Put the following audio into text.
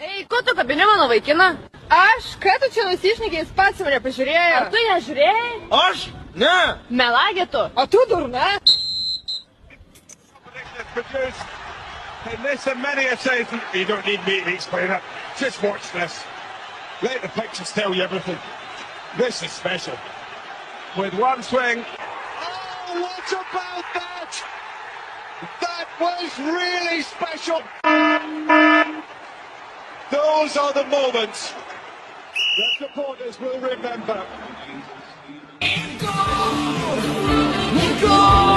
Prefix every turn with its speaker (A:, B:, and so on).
A: Ei, ko tu kabini mano vaikiną?
B: Aš, ką tu čia nusišnekiai, pats mane pažiūrėjo.
A: Ar tu nežiūrėjai?
C: Aš? Ne.
A: Melagė tu.
B: O tu durna?
D: And this and many a say, you don't need me to explain it. Just watch this. Let the pictures tell you everything. This is special. With one swing. Oh, what about that? That was really special. Those are the moments that supporters will remember. Go! Go!